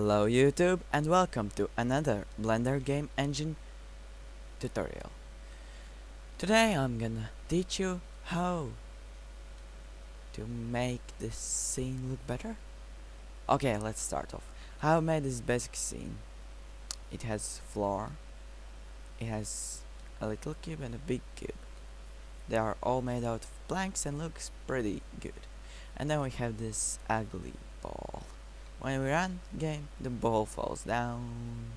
Hello YouTube and welcome to another Blender game engine tutorial. Today I'm gonna teach you how to make this scene look better. Okay, let's start off. How I made this basic scene. It has floor, it has a little cube and a big cube. They are all made out of planks and looks pretty good. And then we have this ugly ball. When we run game, the ball falls down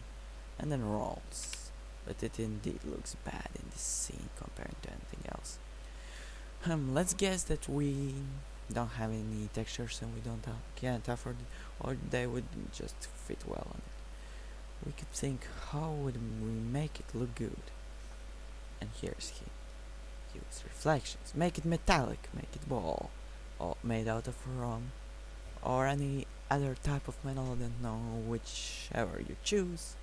and then rolls. But it indeed looks bad in this scene compared to anything else. Let's guess that we don't have any textures and we can't afford it, or they wouldn't just fit well on it. We could think, how would we make it look good? And here's he. Use reflections. Make it metallic, make it ball, or made out of rum, or any other type of metal. I don't know, whichever you choose.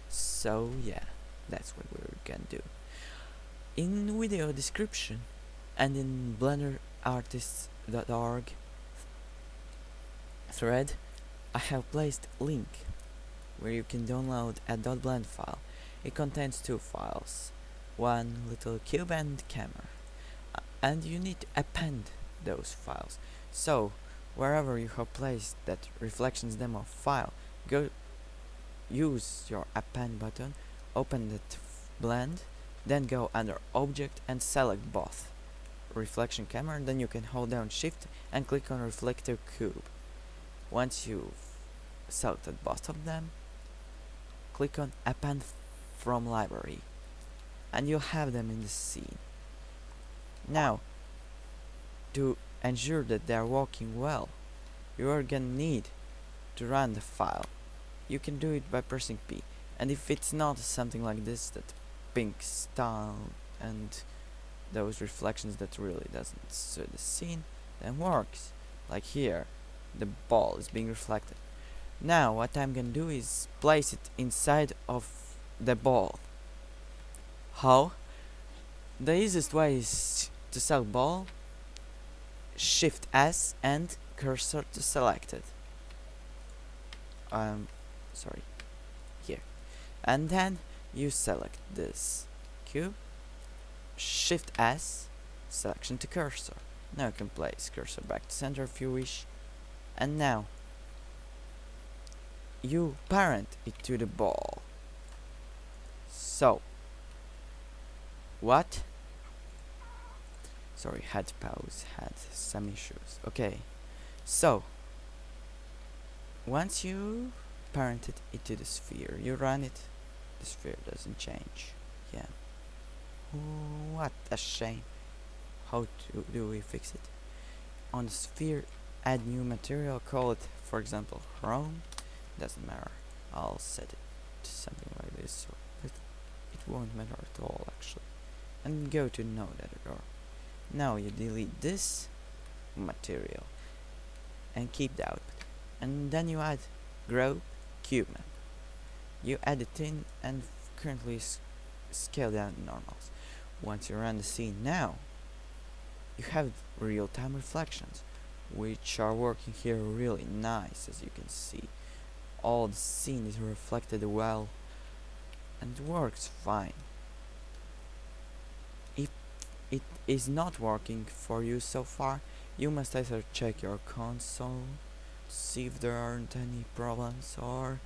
So yeah, that's what we're gonna do. In video description and in blenderartists.org thread, I have placed a link where you can download a .blend file. It contains two files, one little cube and camera, and you need to append those files. So wherever you have placed that reflections demo file, go use your append button, open that blend, then go under object and select both reflection camera. Then you can hold down shift and click on reflective cube. Once you've selected both of them, click on append from library and you'll have them in the scene. Now, to ensure that they are working well, you are gonna need to run the file. You can do it by pressing P, and if it's not something like this, that pink style and those reflections that really doesn't suit the scene, then works. Like here, the ball is being reflected. Now what I'm gonna do is place it inside of the ball. How? The easiest way is to select ball, shift S and cursor to select it. Sorry, here. And then you select this cube, shift S, selection to cursor. Now you can place cursor back to center if you wish. And now you parent it to the ball. So what? Sorry, had to pause, had some issues. Okay, so once you parented it to the sphere, you run it, the sphere doesn't change. Yeah. What a shame. How do we fix it? On the sphere, add new material, call it, for example, chrome. Doesn't matter. I'll set it to something like this, so it won't matter at all actually. And go to node editor. Now you delete this material and keep the output, and then you add grow cube map. You add it in and currently scale down normals. Once you run the scene, now you have real-time reflections, which are working here really nice. As you can see, all the scene is reflected well and works fine. If it is not working for you so far, you must either check your console, see if there aren't any problems, or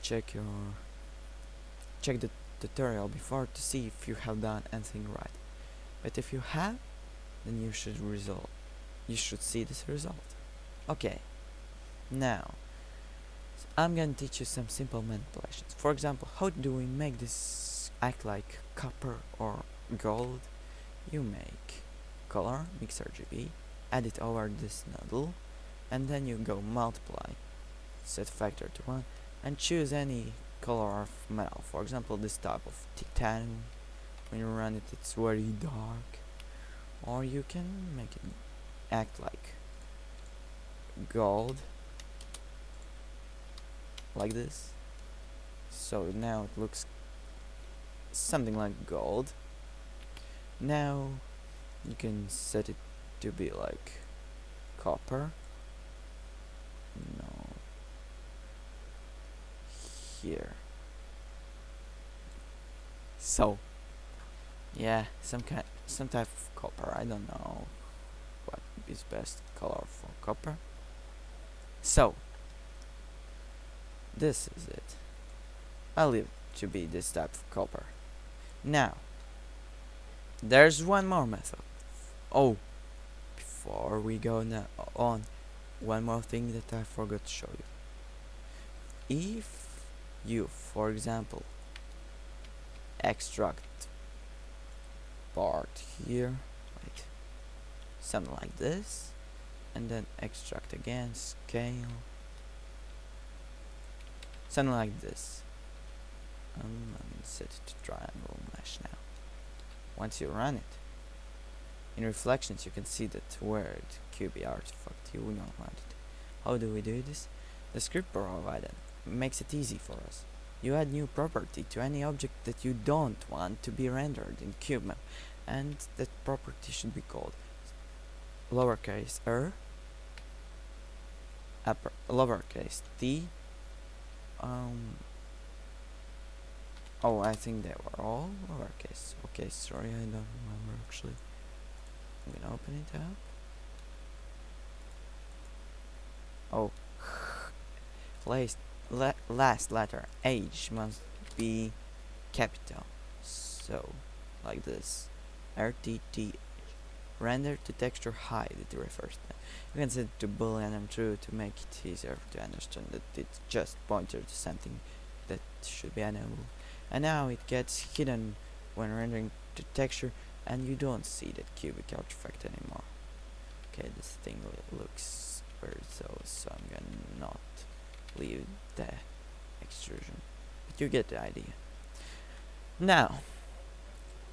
check the tutorial before to see if you have done anything right. But if you have, then you should see this result. Okay, now I'm gonna teach you some simple manipulations. For example, how do we make this act like copper or gold? You make color, mix RGB, add it over this noodle, and then you go multiply, set factor to 1, and choose any color of metal. For example, this type of titanium. When you run it, it's very dark. Or you can make it act like gold, like this. So now it looks something like gold. Now you can set it to be like copper. No, here. So yeah, some type of copper. I don't know what is best color for copper. So this is it. I'll leave it to be this type of copper. Now there's one more method. Oh, before we go on, one more thing that I forgot to show you. If you, for example, extract part here, wait, something like this, and then extract again, scale, something like this, and set it to triangle mesh now. Once you run it, in reflections you can see that word QB artifact, you will not want it. How do we do this? The script provided makes it easy for us. You add new property to any object that you don't want to be rendered in CubeMap, and that property should be called lowercase r, lowercase t. Oh, I think they were all lowercase. Okay, sorry, I don't remember actually. I'm gonna open it up. Oh, last letter H must be capital. So, like this. RTT. Render to texture hide, it refers to. You can set it to boolean and true to make it easier to understand that it's just pointer to something that should be enabled. And now it gets hidden when rendering to texture, and you don't see that cubic artifact anymore. Okay, this thing looks weird, so I'm gonna not leave the extrusion, but you get the idea. Now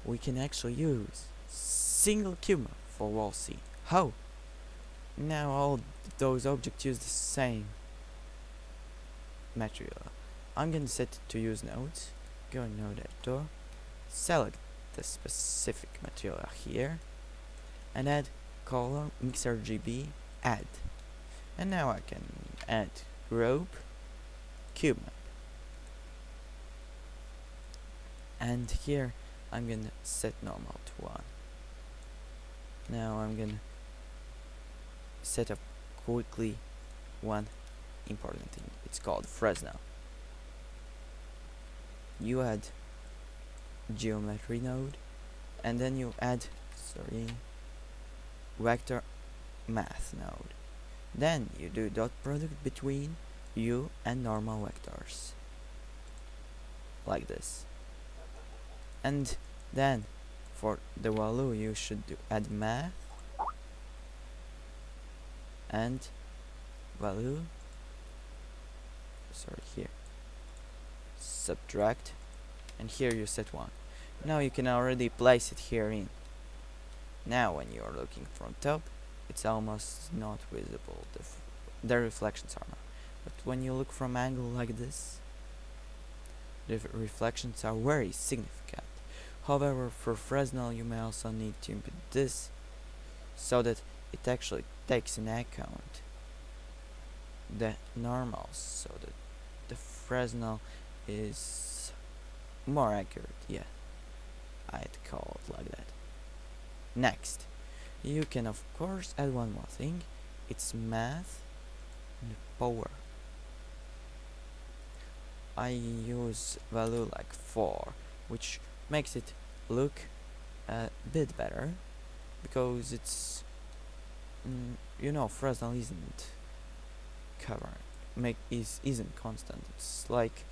we can actually use single cube for wall C. How? Now all those objects use the same material. I'm gonna set it to use nodes. Go in node editor, select the specific material here, and add color mixer GB add. And now I can add group cube map. And here I'm gonna set normal to 1. Now I'm gonna set up quickly one important thing. It's called Fresnel. You add geometry node, and then you add vector math node. Then you do dot product between you and normal vectors, like this. And then for the value you should add math and value, here, subtract, and here you set 1. Now you can already place it here in. Now when you are looking from top, it's almost not visible, the reflections are not. But when you look from angle like this, the reflections are very significant. However, for Fresnel you may also need to input this, so that it actually takes in account the normals, so that the Fresnel is more accurate. Yeah, I'd call it like that. Next, you can of course add one more thing. It's math and power. I use value like 4, which makes it look a bit better, because it's Fresnel isn't isn't constant. It's like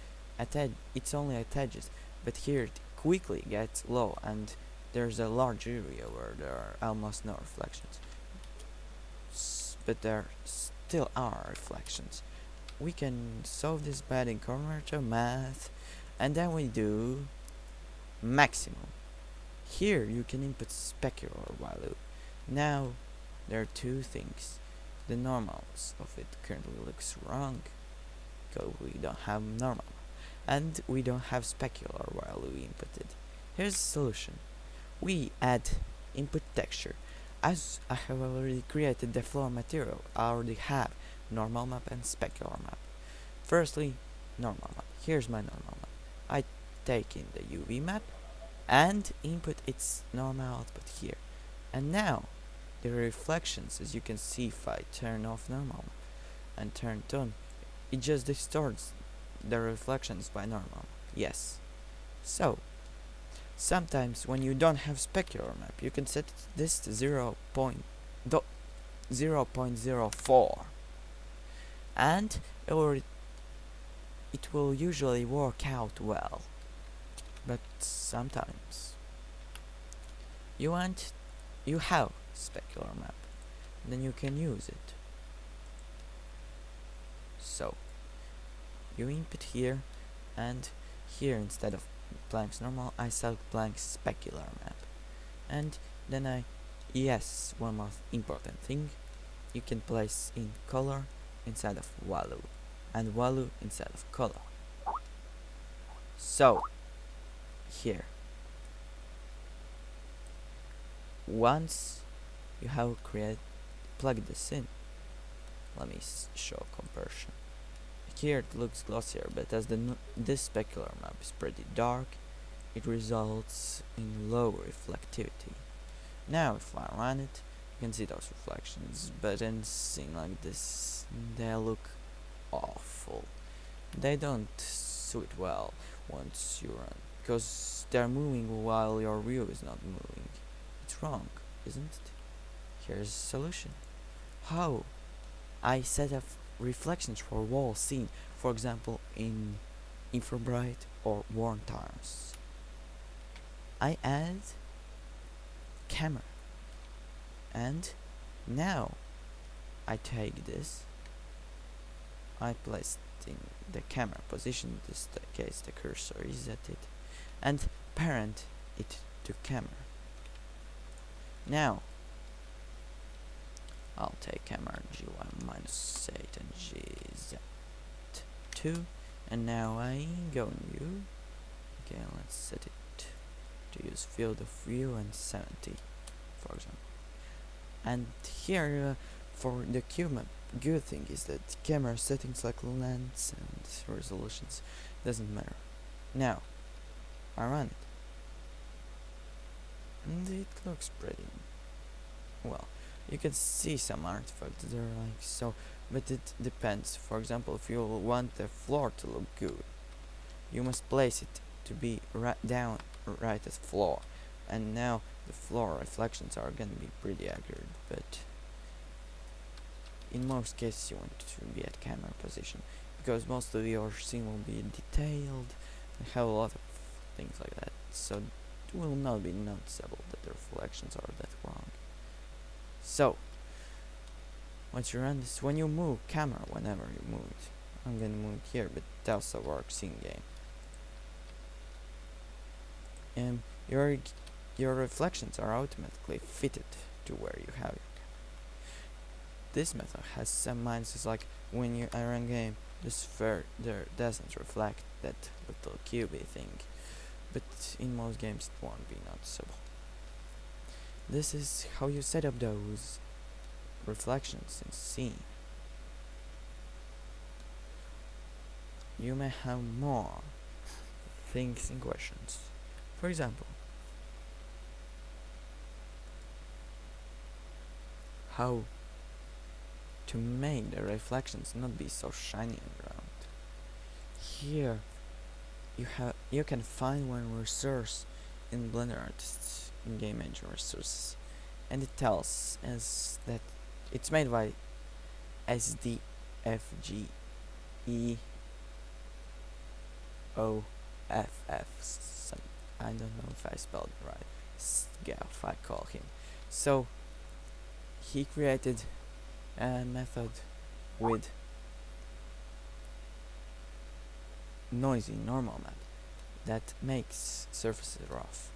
it's only at edges, but here it quickly gets low, and there's a large area where there are almost no reflections, but there still are reflections. We can solve this by adding converter math, and then we do maximum. Here you can input specular value. Now there are two things. The normals of it currently looks wrong, because we don't have normal, and we don't have specular value inputted. Here's the solution. We add input texture. As I have already created the floor material, I already have normal map and specular map. Firstly, normal map. Here's my normal map. I take in the UV map and input its normal output here. And now the reflections, as you can see, if I turn off normal map and turn it on, it just distorts the reflections by normal. Yes. So sometimes when you don't have specular map, you can set this to 0.04 and it will usually work out well. But sometimes you have specular map, then you can use it. So you input here, and here instead of blanks normal I select blank specular map, and then yes, one more important thing, you can place in color inside of value and value inside of color. So here, once you have plugged this in, let me show comparison. Here it looks glossier, but as this specular map is pretty dark, it results in low reflectivity. Now if I run it, you can see those reflections, but in scene like this, they look awful. They don't suit well once you run, because they're moving while your view is not moving. It's wrong, isn't it? Here's a solution. How I set up reflections for wall scene, for example in infrabright or warm tones. I add camera, and now I take this, I place it in the camera position, in this case the cursor is at it, and parent it to camera. Now I'll take camera G1 minus 8 and GZ2, and now I go in view. Okay, let's set it to use field of view and 70, for example. And here for the cube map, good thing is that camera settings like lens and resolutions doesn't matter. Now I run it, and it looks pretty well. You can see some artifacts there like so, but it depends. For example, if you want the floor to look good, you must place it to be down right at floor, and now the floor reflections are gonna be pretty accurate, but in most cases you want to be at camera position, because most of your scene will be detailed and have a lot of things like that, so it will not be noticeable that the reflections are that wrong. So once you run this, when you move camera, whenever you move it, I'm gonna move it here, but it also works in game. And your reflections are automatically fitted to where you have it. This method has some minuses, like when you run game, the sphere there doesn't reflect that little cubey thing, but in most games it won't be noticeable. This is how you set up those reflections in scene. You may have more things and questions. For example, how to make the reflections not be so shiny on ground. Here you can find one resource in Blender Artists in game engine resources, and it tells us that it's made by sdfgeoff. I don't know if I spelled it right. Sgeoff, I call him. So he created a method with noisy normal map that makes surfaces rough.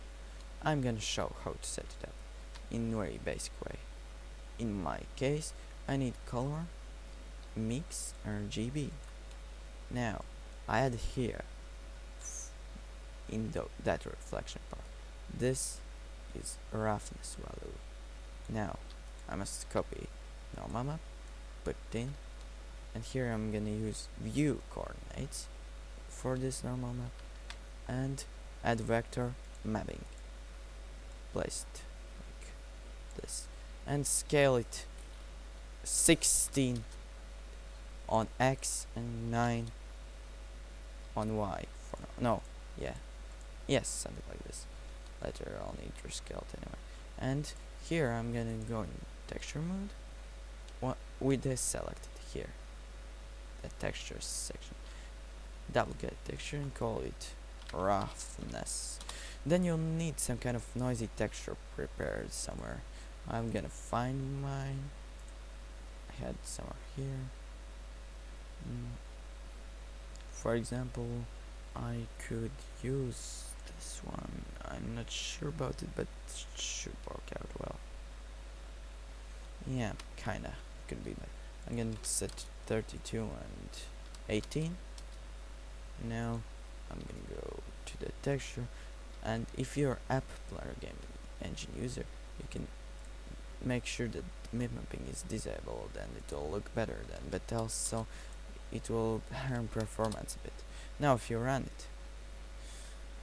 I'm gonna show how to set it up in a very basic way. In my case, I need color, mix, RGB. Now I add here in that reflection part. This is roughness value. Now I must copy normal map, put it in, and here I'm gonna use view coordinates for this normal map, and add vector mapping. Place it like this, and scale it 16 on X and 9 on Y. Yes, something like this. Later I'll need to scale it anyway. And here I'm gonna go in texture mode with this selected here, the texture section. Double get texture and call it roughness. Then you'll need some kind of noisy texture prepared somewhere. I'm gonna find mine. I had somewhere here. For example, I could use this one. I'm not sure about it, but it should work out well. Yeah, kinda. Could be better. I'm gonna set 32 and 18. Now I'm gonna go to the texture, and if you're app player game engine user, you can make sure that mip mapping is disabled, and it will look better then, but also it will harm performance a bit. Now if you run it,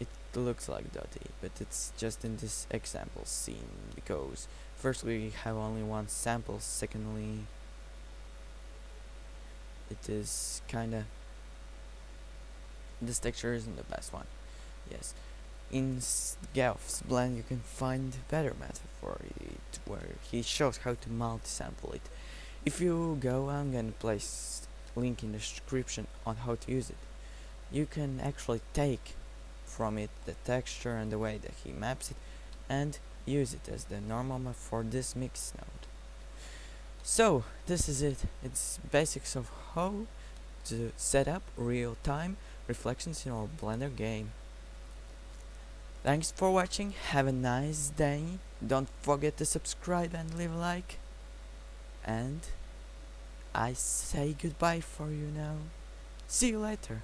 it looks like dotty, but it's just in this example scene because firstly we have only one sample, secondly it is kinda, this texture isn't the best one. Yes, in sdfgeoff's blend you can find better method for it where he shows how to multi-sample it. If you go, I'm gonna place link in the description on how to use it. You can actually take from it the texture and the way that he maps it and use it as the normal map for this mix node. So this is it. It's basics of how to set up real-time reflections in our Blender game. Thanks for watching, have a nice day, don't forget to subscribe and leave a like, and I say goodbye for you now. See you later.